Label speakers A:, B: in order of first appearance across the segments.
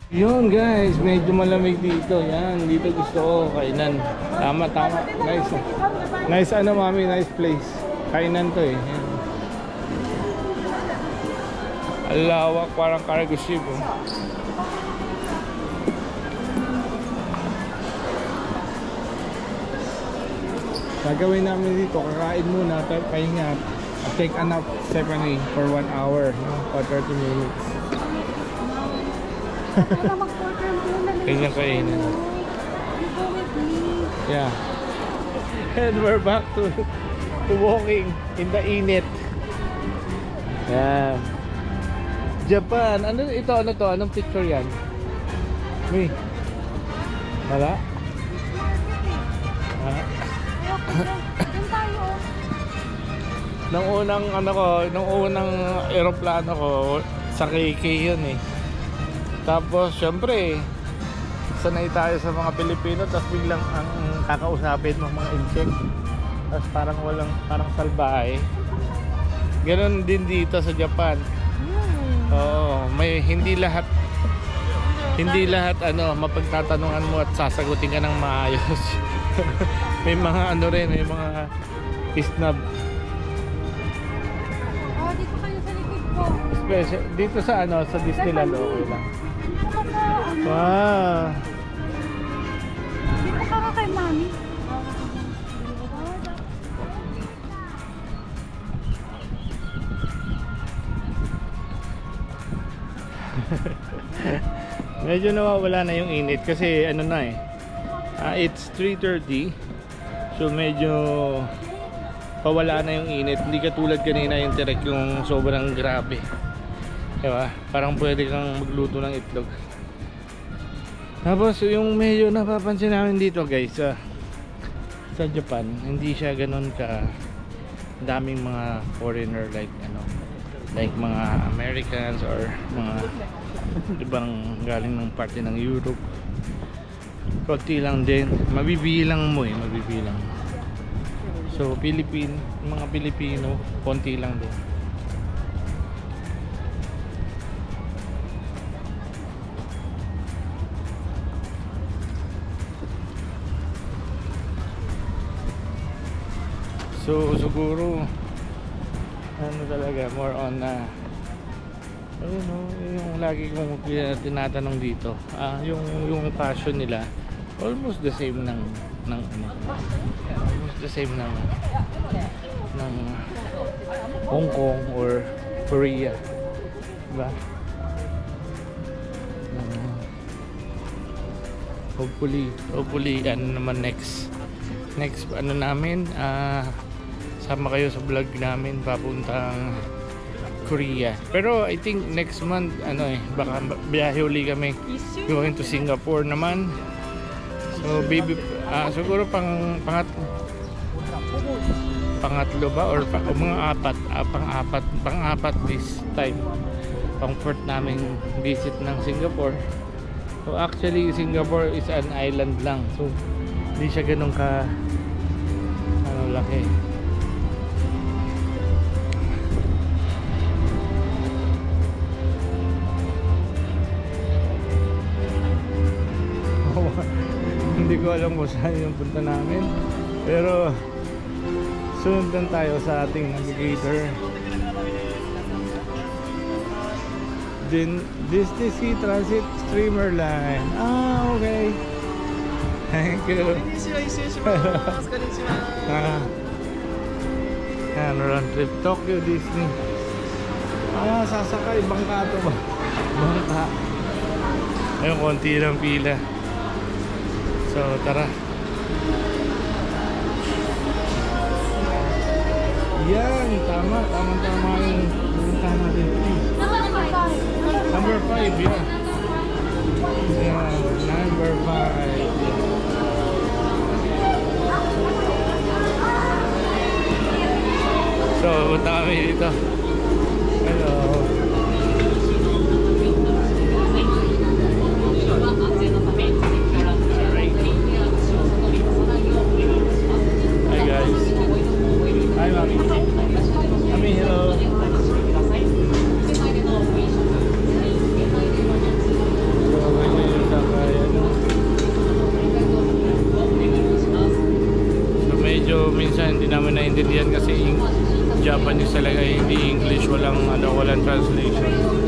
A: Yun guys, medyo malamig dito. Yan, dito gusto ko kainan. Tama, tama. Nice. Nice ano mami, nice place. Kainan to eh. Yan. Alawak, parang cargo ship oh. Gagawin namin dito, kakain muna, pahinga, take a nap, Stephanie, for 1 hour, no? For 30 minutes. Kanyang kainan. Yeah. And we're back to walking in the init. Yeah. Japan. Ano ito? Ano to? Anong picture yan? May. Wala? Nung unang ano ko, nung unang eroplano ko sa KK yun eh. Tapos syempre sanay tayo sa mga Pilipino, tapos biglang ang kakausapin ng mga insect. Tapos parang walang, parang salbahe. Ganon din dito sa Japan. Oo, may hindi lahat ano mapagtatanungan mo at sasagutin ka ng maayos. May mga ano rin, may mga isnab.
B: Oh, dito kayo sa likod ko.
A: Special dito sa ano, sa Disneyland okay lang. Wow.
B: Dito ka kay Mami.
A: Medyo nawawala na yung init kasi ano na eh. It's 3:30. So medyo pawala na yung init. Hindi katulad kanina yung direct yung sobrang grabe. Diba? Parang pwede kang magluto ng itlog. Tapos yung medyo napapansin namin dito guys sa Japan, hindi siya ganun ka daming mga foreigner like ano, like mga Americans or mga ibang galing ng parte ng Europe. Konti lang din, mabibilang mo eh, mabibilang. So mga Pilipino, konti lang din. So siguro ano talaga, more on ayun o, yung lagi kong tinatanong dito, yung passion nila almost the same ng ano, almost the same ng Hong Kong or Korea, diba? Hopefully ano naman next ano namin, sama kayo sa vlog namin papuntang Korea. Pero I think next month ano eh, baka biyahe uli kami going to Singapore naman. So baby, siguro pangatlo ba or mga pang-apat this time. Pang-fourth naming visit ng Singapore. So actually Singapore is an island lang. So hindi siya ganun ka ano laki. Hindi ko alam kung saan yung punta namin, pero sundan tayo sa ating navigator. Then Disney Sea Transit Streamer Line. Okay. Thank you. Yan, round trip Tokyo Disney. Sasakay bangka to ba? Bangka. Ayun, konti lang pila. So tara. Yan, tama yung puntahan natin. Number 5, yeah. Yeah, number 5. Yeah. So, punta kami dito. Hello. Hi guys. Hi Mami. Mami, hello. So, maintindihan kasi Japanese talaga, hindi English, walang translation.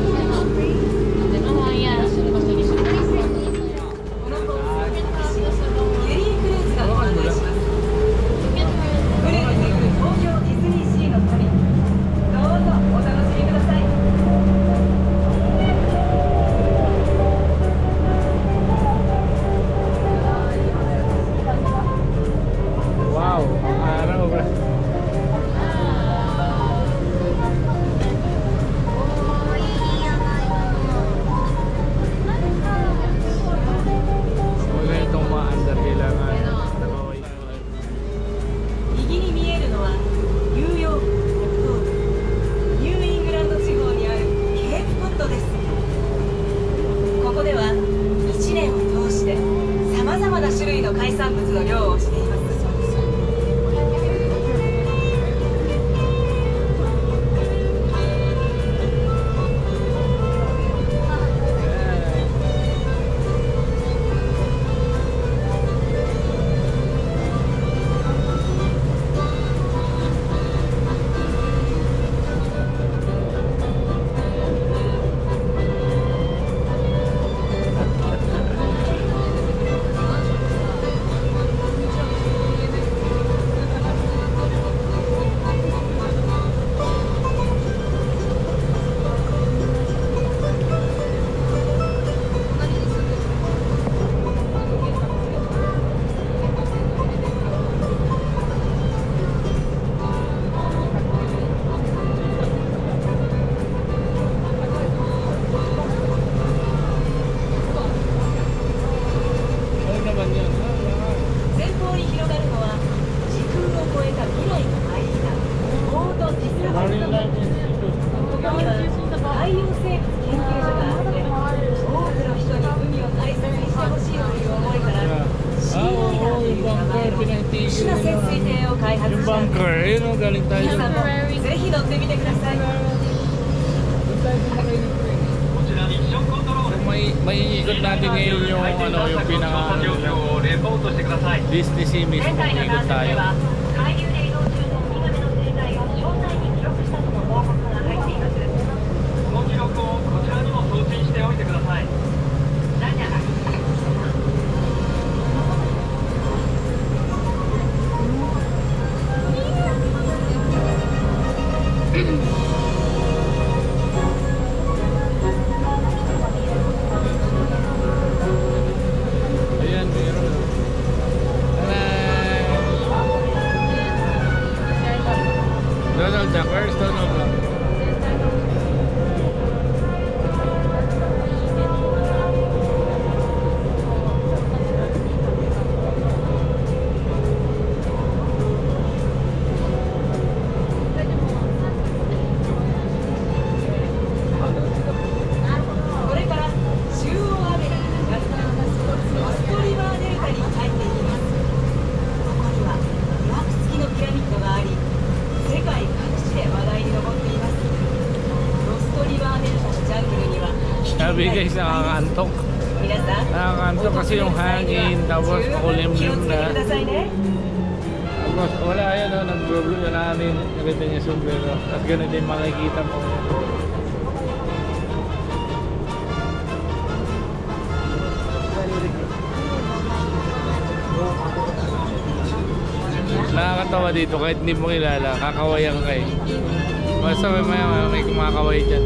A: Yung bunker, yun o, galing tayo. Maiikot natin ngayon yung yung pinaka Disney Sea mismo, ikot tayo. Donald Duck, where's Donald Duck? Sabi guys, nakakaantok. Nakakaantok kasi yung hangin, tapos makulimlim na. Tapos wala yan, nag-blue yung namin, nakita niya sombrero. Tapos ganun din makikita mo. Nakakatawa dito kahit hindi mo kilala, kakawayan ka eh. Basta may kumakaway dyan.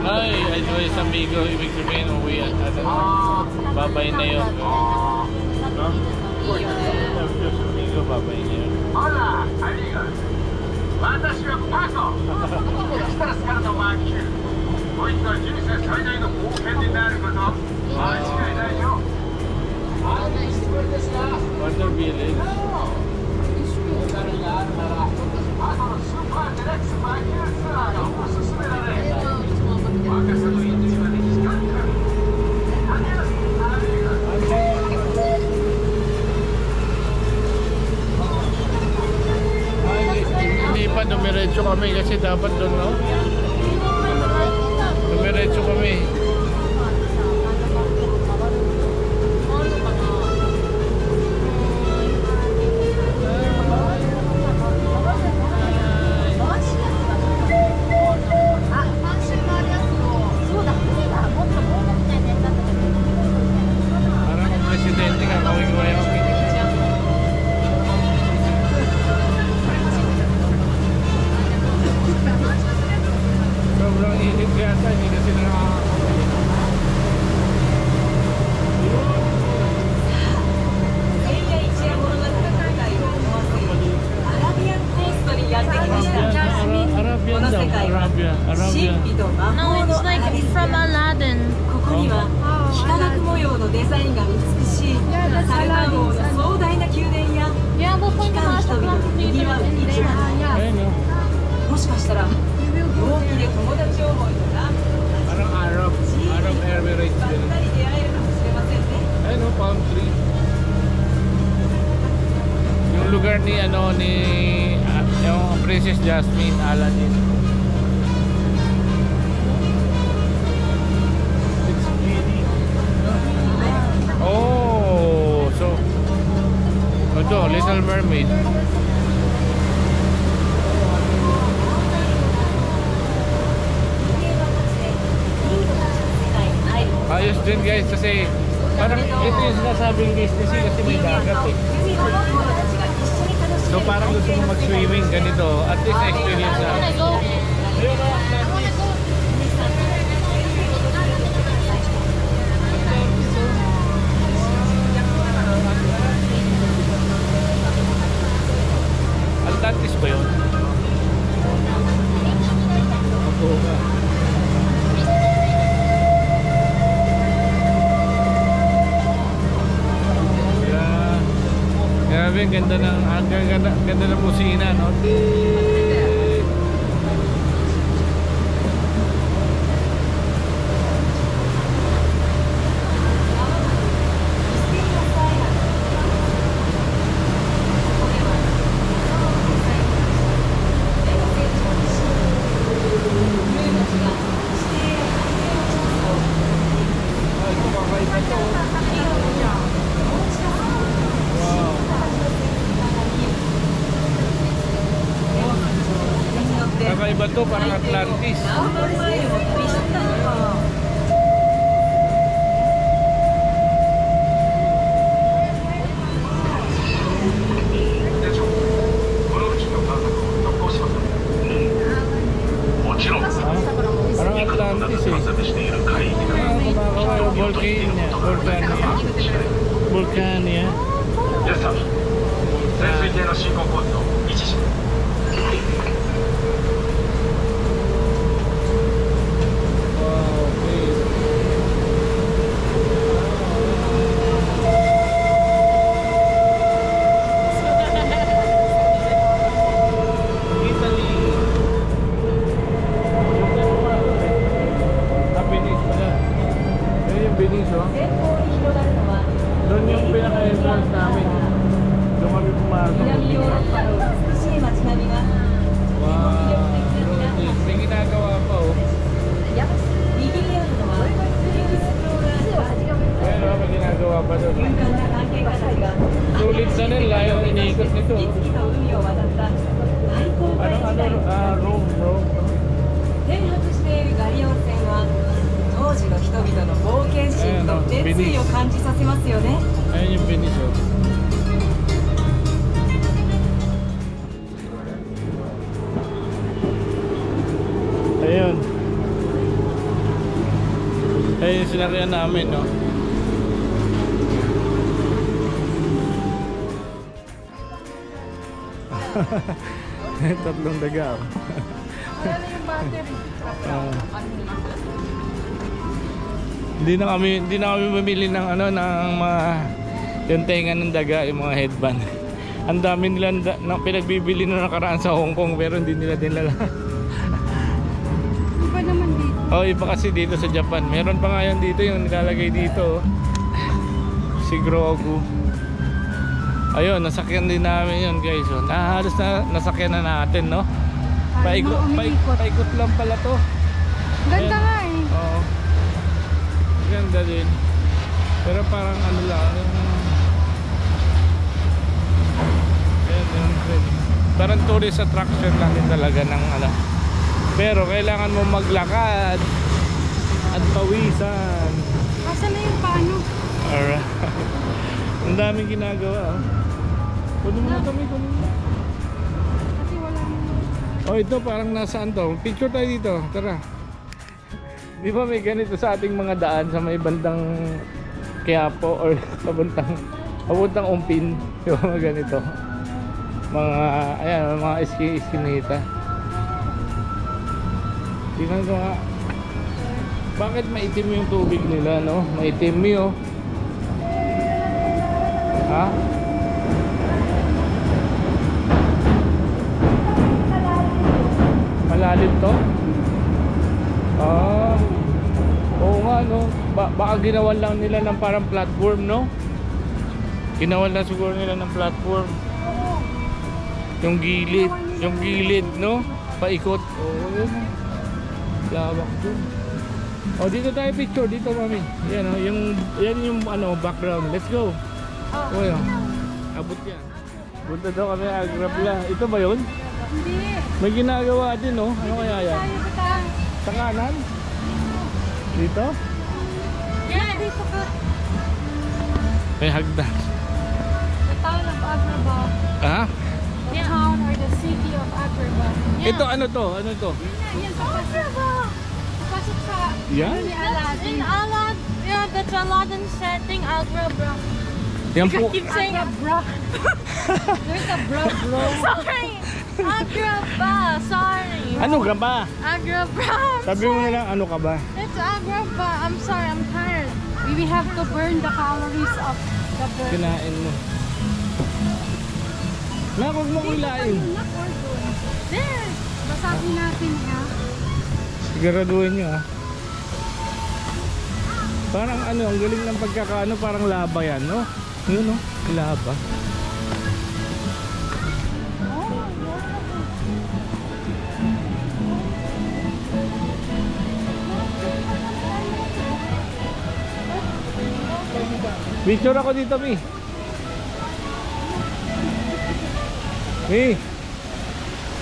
A: Ay, adios amigo, ibig sabihin uwi at babay na yun. No? Adios amigo, babay na yun. Hola, amigo. 私はパコ。ストレスからの満喫。こいつは人生最大の冒険になること間違いないよ。おいしいですか。Wonder Village. Hindi pa dumiretso kami kasi dapat doon, no? Dumiretso kami. Sobrang init yata, hindi kasi nakakakawin. Arabian daw, Arabia.
B: No, it's like from Aladdin.
C: ここには幾何学模様のデザインが美しいサルマン王の壮大な宮殿や
B: Yeah, we'll
C: 期
B: find the
C: 間
B: last
C: 人々
B: one
C: で賑わう市場
A: Ayun, no?
C: もしかしたら陽気で友達思いとか
A: Parang Arab Emirates
C: ばっ
A: din.
C: かり出会えるかもしれませんね
A: Ayun, no? Palm tree. Yung lugar ni, yung Princess Jasmine, Aladdin. It's pretty. Oh, so ito, Little Mermaid. Ayos din guys kasi parang ito yung sinasabing Disney Sea kasi may dagat eh. So parang gusto mo mag-swimming ganito, at least experience na.
B: I go.
A: Ayun o, Atlantis. Atlantis ba yun? Ako ka. Grabe, ganda ng kusina, no? Kakaiba to, parang Atlantis.
C: 何万マイルも旅したのか
A: Parang Atlantis eh. Kumakawa yung Volcania.
D: 皆さん、潜水艇の進行コースを維持します。
A: Doon yung pinaka-entrance namin. Doon kami pumasok.
C: 南ヨーロッパの美しい街並みが
A: Wow, may ginagawa pa oh.
C: 握り合うのはエクスプローラーツアー
A: Ayun oh, may ginagawa pa doon.
C: 勇敢な探検家たちが
A: Sulit na nila yung iniikot nito.
C: 次々と海を渡った大航海時代
A: Rome.
C: 停泊しているガリオン船は当時の人々の冒険心と熱意を感じさせますよね
A: Ayun yung Venice oh. Ayun. Ayun yung sinakyan namin, no? Tatlong daga.
B: Wala na yung battery.
A: Hindi na kami bumili ng mga Yung tenga ng daga, yung mga headband. Ang dami nila na pinagbibili na nakaraan sa Hong Kong pero hindi nila dinala.
B: Iba naman dito.
A: Oh, iba kasi dito sa Japan. Meron pa nga yan dito, yung nilalagay dito. Si Grogu. Ayun, nasakyan din namin yun guys. Halos nasakyan na natin, no? Paikot lang pala to.
B: Ganda nga eh.
A: Oo. Ganda din. Pero parang ano lang. Parang tourist attraction lang din talaga ng ano. Pero kailangan mo maglakad at pawisan.
B: Asa na yung paano?
A: Alright. Ang daming ginagawa. Kunin mo na kami, kunin mo.
B: Kasi wala mo.
A: Oh, ito parang nasaan to? Picture tayo dito, tara. Di ba may ganito sa ating mga daan sa may bandang Quiapo or pabuntang Umpin? Di ba mga ganito? Mga, ayan, mga iskinita. Tingnan ko nga. Bakit maitim yung tubig nila, no? Maitim yun. Ha? Malalim to? Ah. Oo nga, no? Baka ginawan lang nila ng parang platform, no? Ginawan lang siguro nila ng platform. Yung gilid, no? Paikot. Oo, yun. Lawak dun. Oh, dito tayo picture, dito mami. Yan, oh, yan yung ano, background. Let's go. Oh, yan. Abot yan. Punta daw kami Agrabla. Ito ba yun?
B: Hindi.
A: May ginagawa din, no? Ano kaya yan? Sa kanan? Dito?
B: Yeah, dito ka.
A: May hagdan.
B: The town of Agrabah.
A: Ha?
B: The town or the city of Agrabah. Yeah.
A: Ito, ano to? Ano to?
B: Yan, Agrabah. Pasok sa
A: Yan?
B: Aladdin. Aladdin. Yeah, that's Aladdin setting Agrabah.
A: Yan po.
B: Keep saying Agrabah. There's a bro. Sorry. Agrabah. Sorry.
A: Ano ka ba?
B: Agrabah.
A: Sabi mo na lang, ano ka ba?
B: It's Agrabah. I'm sorry. I'm tired. We have to burn the calories of the burn.
A: Kinain mo. Huwag mo kulilain.
B: There. Basahin natin ha.
A: Siguraduhin nyo ha. Parang ano, ang galing ng pagkakaano, parang laba yan, no? Yun, no? Laba. Picture ako dito, Mi. Mi.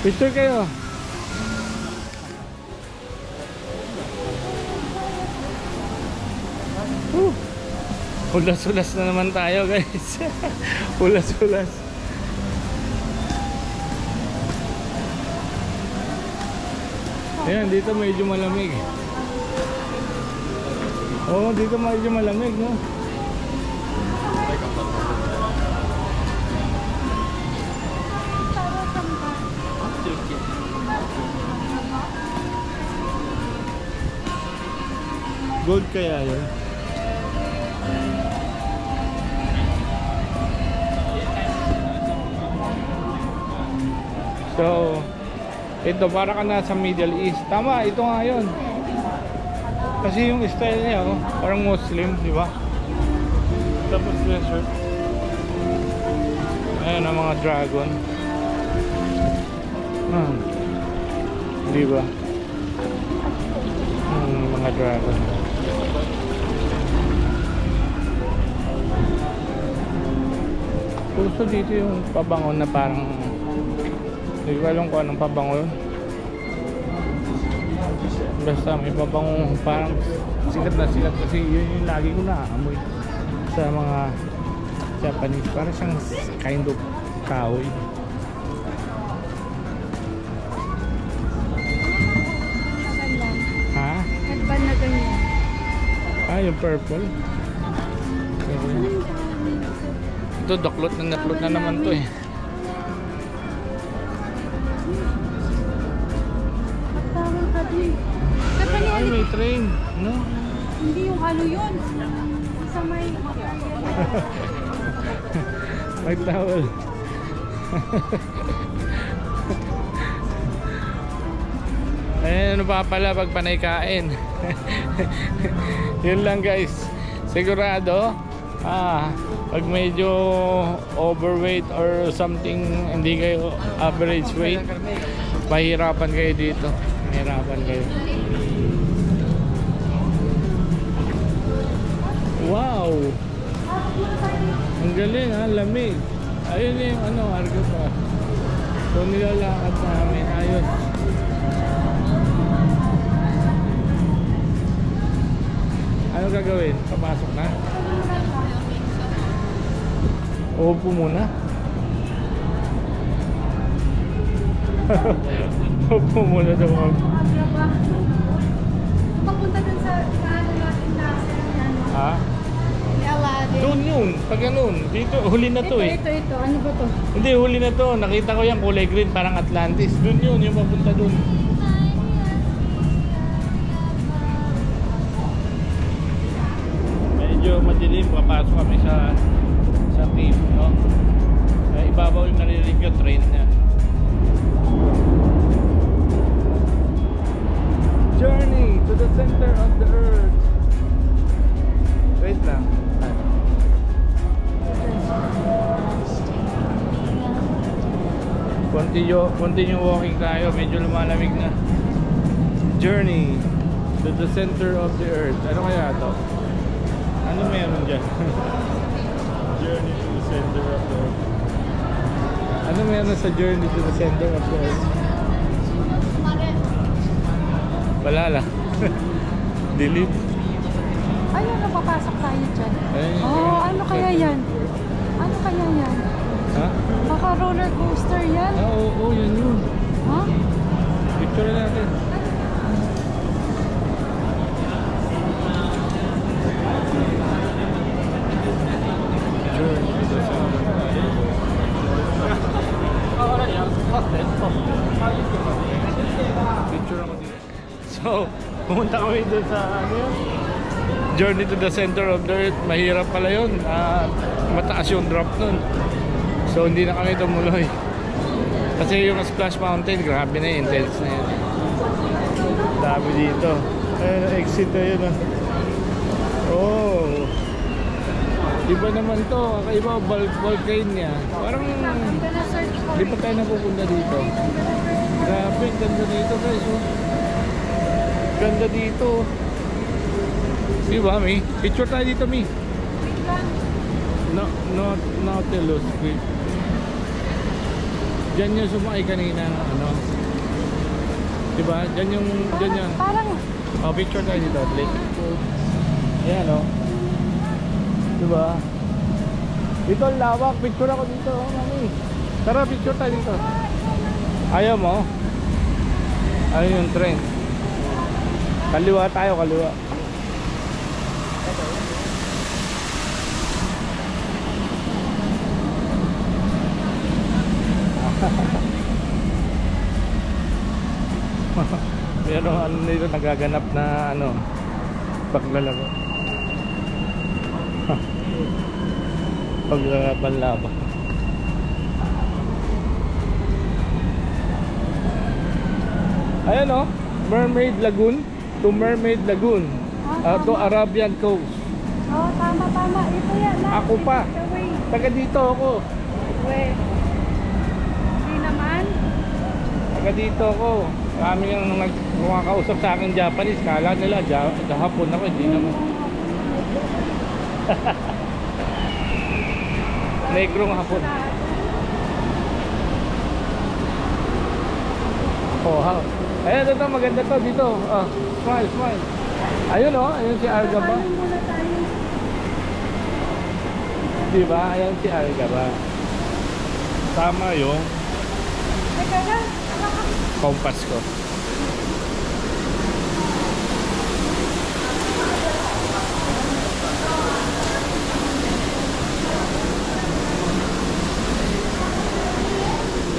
A: Picture kayo. Ulas-ulas na naman tayo, guys. Ulas-ulas. Ayan, dito medyo malamig. Oo, dito medyo malamig, no? Gold kaya yun? So, ito para ka nasa Middle East. Tama, ito nga yun. Kasi yung style niya, oh, parang Muslim, di ba? Tapos desert. Ayan ang mga dragon. Di ba? Mga dragon. Gusto dito yung pabangon na parang hindi ko alam kung anong pabango yun. Basta may pabango parang sikat na sikat kasi yun yung lagi ko naamoy sa mga Japanese. Parang siyang kind of kahoy. Ha?
B: Nagban na ganyan.
A: Ah, yung purple. Ito, daklot na naman to eh. Ay, may train, no?
B: Hindi yung ano yun. Sa may
A: Mag-towel. Ayan, ano pa pala pag panay kain. Yun lang guys. Sigurado pag medyo overweight or something, hindi kayo average weight, mahirapan kayo dito. Mahirapan kayo. Wow, ang galing ha, lamig. Ayun yung ano, Argo pa. So nilalakad namin, ayun. Ano gagawin? Papasok na? Upo muna. Upo muna daw ako.
B: Papunta dun sa ano natin na
A: Ha? Doon yun, pag ganun. Dito, huli na to eh.
B: Ito. Ano ba to?
A: Hindi, huli na to. Nakita ko yan, kulay green, parang Atlantis. Doon yun, yung papunta doon. Medyo madilim, papasok kami sa cave, no? Ibabaw yung narinig yung train niya. Journey to the center of the earth. Wait lang. Continue walking tayo. Medyo lumalamig na. Journey to the center of the earth. Ano kaya to? Ano meron dyan? Journey to the center of the earth. Ano meron sa journey to the center of the earth? Wala lang. Delete.
B: Ayun, napapasok tayo dyan.
A: Ay,
B: ano kaya yan? Ano kaya yan?
A: Ha?
B: Baka roller coaster yan?
A: Oo, yun yun.
B: Ha?
A: Picture natin. Picture ako dito. So, pumunta kami doon sa ano yun? Journey to the center of the earth. Mahirap pala yun. Mataas yung drop nun. So hindi na kami tumuloy. Kasi yung Splash Mountain, grabe na yun, intense na yun. Dami dito. Ayun, exit na yun. Oh, iba naman to. Kakaiba, volcano niya. Parang di pa tayo napupunta dito. Grabe, ganda dito guys. Ganda dito. Diba, Mi? Picture tayo dito, Mi. Nautilus Creek. Diyan yung sumakay kanina, ano. Diba? Diyan yung,
B: Parang
A: oh, picture tayo dito, please. Ayan, oh. Diba? Dito ang lawak. Picture ako dito, oh, Mami. Tara, picture tayo dito. Ayaw mo? Ayun yung train. Kaliwa tayo, kaliwa. Meron ano nito nagaganap na ano paglalaro. Paglalaban-laban. Ayan oh, Mermaid Lagoon to Mermaid Lagoon to Arabian Coast.
B: oh, tama. Ito yan.
A: Ako pa. Taga dito ako.
B: Hindi naman.
A: Taga dito ako. Kami yung kumakausap sa akin Japanese. Kala nila Hapon ako. Hindi naman. Negrong Hapon. Oh, ha. Ayan, ito maganda to dito. Smile. Ayun oh, ayun si Argaba. Diba? Ayan si Argaba. Tama yung compass ko.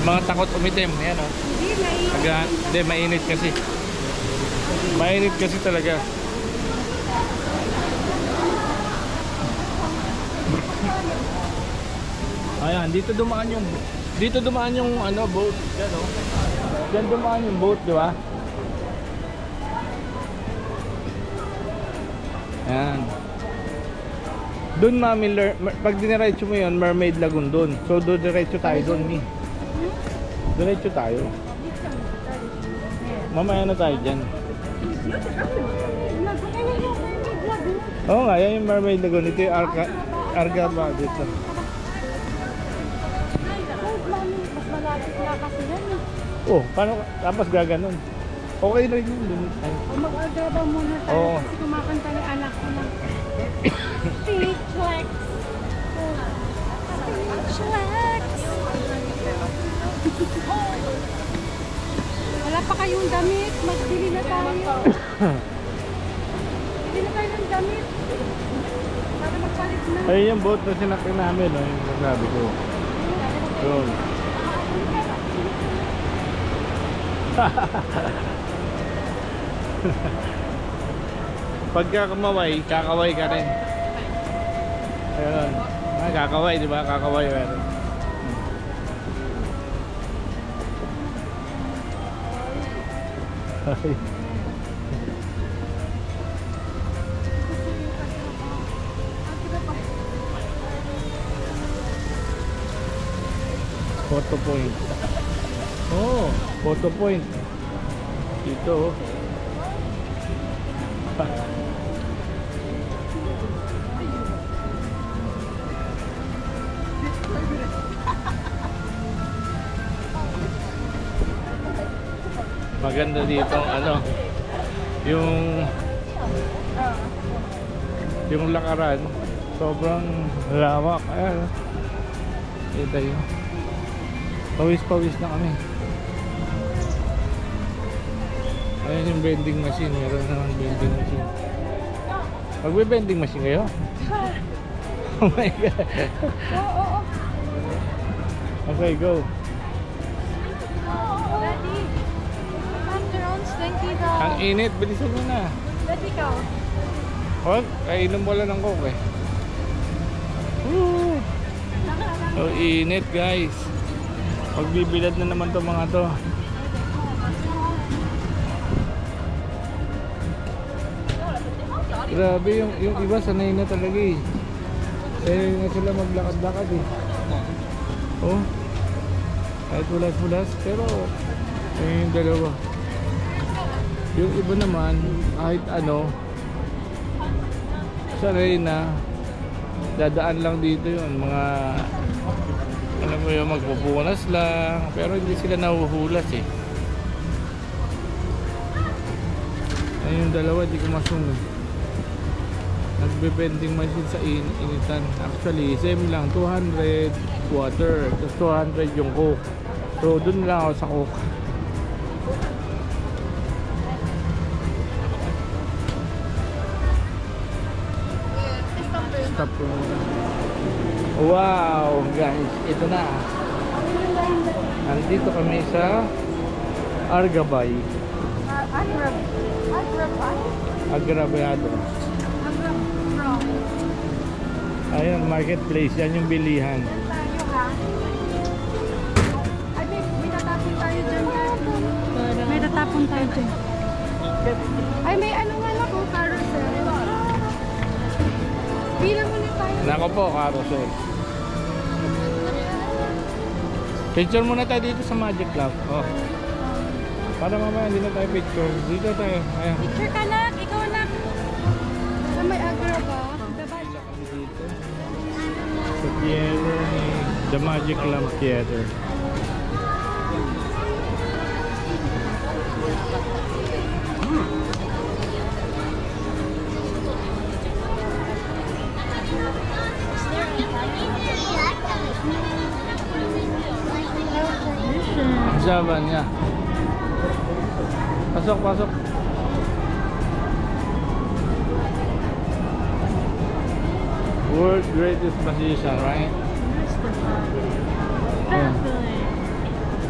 A: Mga takot umitim, yan o. Hindi, mainit kasi. Mainit kasi talaga. Ayan, dito dumaan yung ano, boat. Diyan, oh. Diyan dumaan yung boat, di ba? Ayan. Doon mami, pag diniretso mo yun, Mermaid Lagoon doon. So doon diretso tayo doon, mi. Diretso tayo. Mamaya na tayo dyan. Oo nga, yan yung Mermaid Lagoon. Ito yung Argaba dito.
B: Mas malapit na kasi yan.
A: Oh, paano? Tapos gaganon. Okay na yun.
B: Mag-agraba muna tayo
A: Oo.
B: kasi kumakanta ni anak ko ng Speechless. Wala pa kayong damit. Magbili na tayo. Bili na tayo ng damit. Para magpalit na.
A: Ayun yung boat na sinakyan namin, no? Yung sabi ko. Yun. Pagka kumaway, kakaway ka rin. Ayun. Kakaway, di ba? Kakaway ka rin. Photo point. Oh, photo point. Dito. Maganda dito ano, yung lakaran sobrang lawak. Ayan, ito yun. Pawis-pawis na kami. Ayan yung vending machine. Meron naman vending machine. Magbe-vending machine kayo? Oh my god.
B: Oo.
A: Okay, go.
B: Daddy. Macarons, thank you daw.
A: Ang init, bilisan mo na.
B: Daddy, ikaw.
A: Huwag, kainom wala ng coke eh. Woo! Oh, init guys. Pagbibilad na naman to mga to. Grabe yung iba sanay na talaga eh. Eh nga sila maglakad-lakad eh. Oh. Kahit fulas-fulas pero yung dalawa. Yung iba naman kahit ano sanay na dadaan lang dito yun mga alam mo yung magpupunas lang pero hindi sila nahuhulas eh. Ayun yung dalawa hindi ko masunod. Nagbe-vending machine sa initan. Actually same lang 200 water tapos 200 yung coke. So dun lang ako sa coke. Stop ko muna. Wow guys, ito na. Nandito kami sa Argabay. Agrabayado. Ayun, marketplace. Yan yung bilihan.
B: Tayo ha. Ay, may tatapon tayo dyan. May tatapon tayo dyan. Ay, may ano nga lang kung carousel. Bilang muna tayo.
A: Nako po, carousel. Picture muna tayo dito sa Magic Club. Oh. Para mamaya hindi na tayo picture. Dito tayo. Ayan.
B: Picture ka na. Ikaw na. Sa may agra ba?
A: Pila kami dito. Sa theater ni The Magic Lamp Theater. Javan niya. Pasok, pasok. World's greatest magician, right?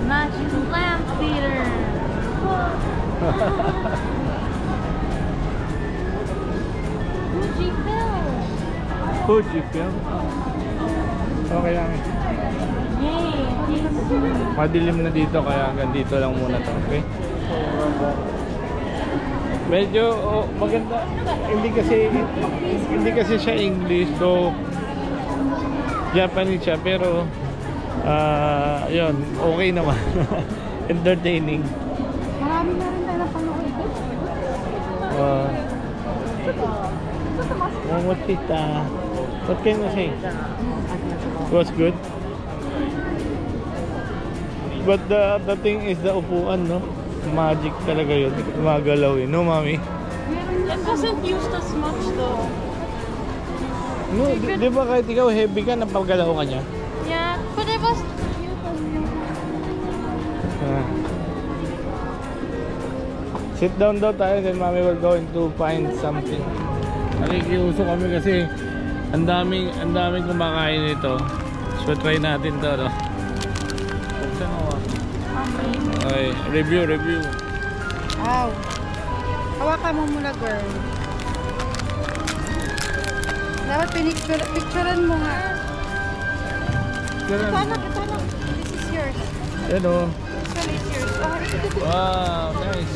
B: Magic Lamp Theater. Fuji Film.
A: Fuji Film? Okay lang. Madilim na dito kaya hanggang dito lang muna to, okay? Medyo maganda. Hindi kasi siya English, so Japanese siya, pero yun, okay naman. Entertaining.
B: Marami na rin tayo napanood.
A: Momotita. What can you say? It was good. But the thing is the upuan, no? Magic talaga yun. Magalaw eh. No, mami?
B: It wasn't used as much though.
A: No, di ba kahit ikaw heavy ka, napagalaw ka niya?
B: Yeah, but it was
A: Sit down daw tayo, then mami will going to find something. Nakikiuso kami kasi ang daming kumakain nito. So try natin to, no? Buksan mo. Okay, review.
B: Wow. Hawakan mo muna, girl. Dapat picturean mo nga. Ito anak. This is yours.
A: Hello.
B: This one is yours. Oh,
A: Wow, nice.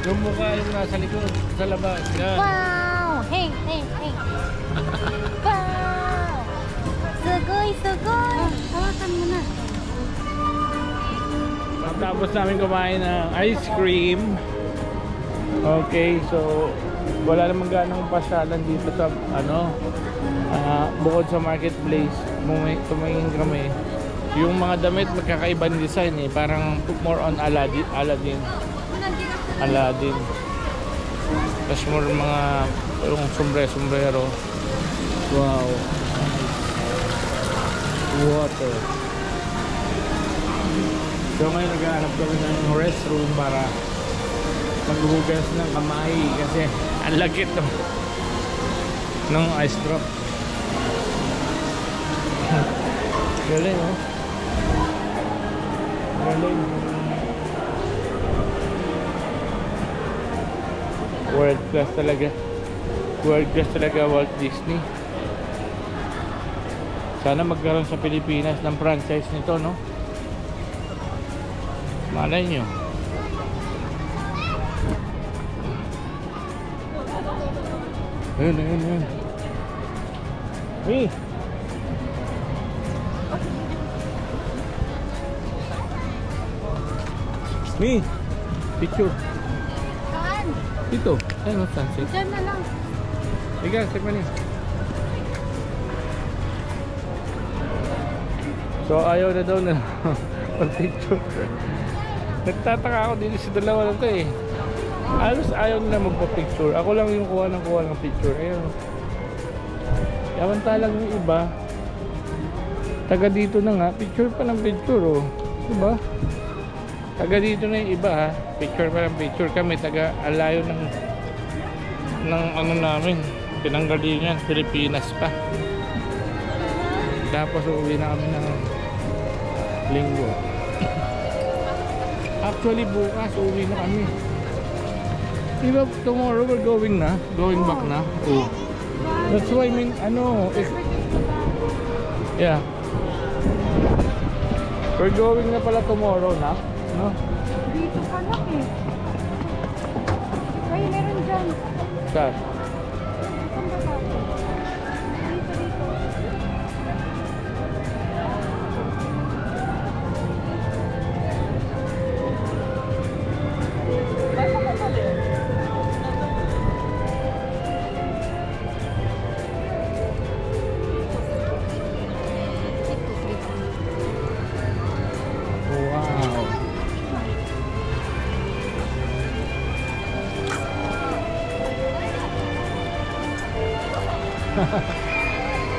A: Yung mukha yung nasa likod, sa labas. Yan.
B: Wow! Hey! Wow! Sugoy! Hawakan mo na.
A: Tapos namin kumain ng ice cream. Okay, so wala namang ganang pasyalan dito sa bukod sa marketplace. Tumingin kami. Yung mga damit magkakaibang design eh, parang more on Aladdin. Tapos more mga yung sombrero. Wow. Water. So ngayon naghahanap kami ng restroom para maghugas ng kamay kasi ang lagit to ng ice drop. Galing, oh. Galing. World class talaga Walt Disney. Sana magkaroon sa Pilipinas ng franchise nito, no? Malay nyo. Ayun. Me, picture.
B: Saan?
A: Dito. Ayun, sunset.
B: Diyan na lang.
A: Ika, check mo niya. So ayaw na daw na pag-picture. Nagtataka ako dito sa dalawa na to eh. Halos ayaw nila magpa-picture. Ako lang yung kuha ng picture. Ayun. Yamantalang yung iba, taga dito na nga, picture pa ng picture, oh. Diba? Taga dito na yung iba, ha. Picture pa ng picture. Kami taga alayo ng ano namin, pinanggalingan, Pilipinas pa. Tapos uuwi na kami ng Linggo. Actually bukas uuwi na kami. Diba tomorrow we're going back na. Oh. That's why I mean yeah. We're going na pala tomorrow na, no?
B: Dito ka lang eh. Ay, meron dyan.
A: Saan?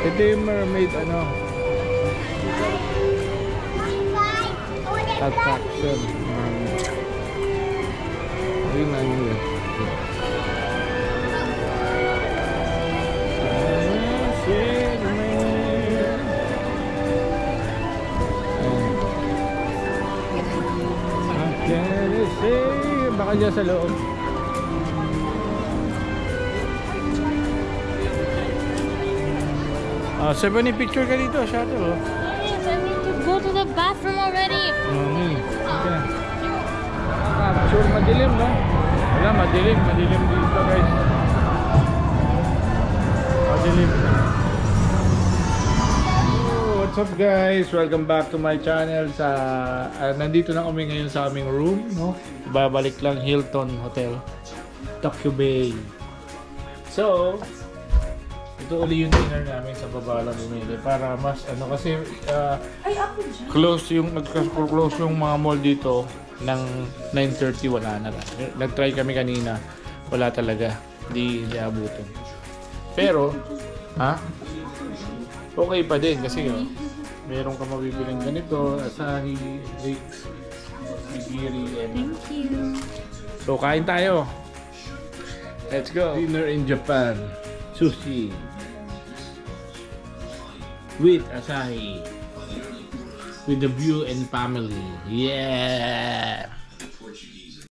A: Ito yung mermaid attraction. Yun na yun. Baka dyan sa loob. Sebony, picture ka dito, shuttle. Oh.
B: Yes, I need to go to the bathroom already.
A: Okay. Sure, madilim, no? Wala, madilim dito, guys. Madilim. What's up, guys? Welcome back to my channel. Nandito na kami ngayon sa aming room, no? Babalik lang, Hilton Hotel, Tokyo Bay. So, ito ulit yung dinner namin sa baba lang bumili para mas kasi close yung mga mall dito ng 9:30, wala na. Nag-try kami kanina, wala talaga, di abutin. Pero okay pa din kasi meron ka mabibiling ganito, Asahi, Vicks, Nigiri, and
B: Thank you.
A: so kain tayo. Let's go. Dinner in Japan. Sushi with Asahi, with the view and family. Yeah.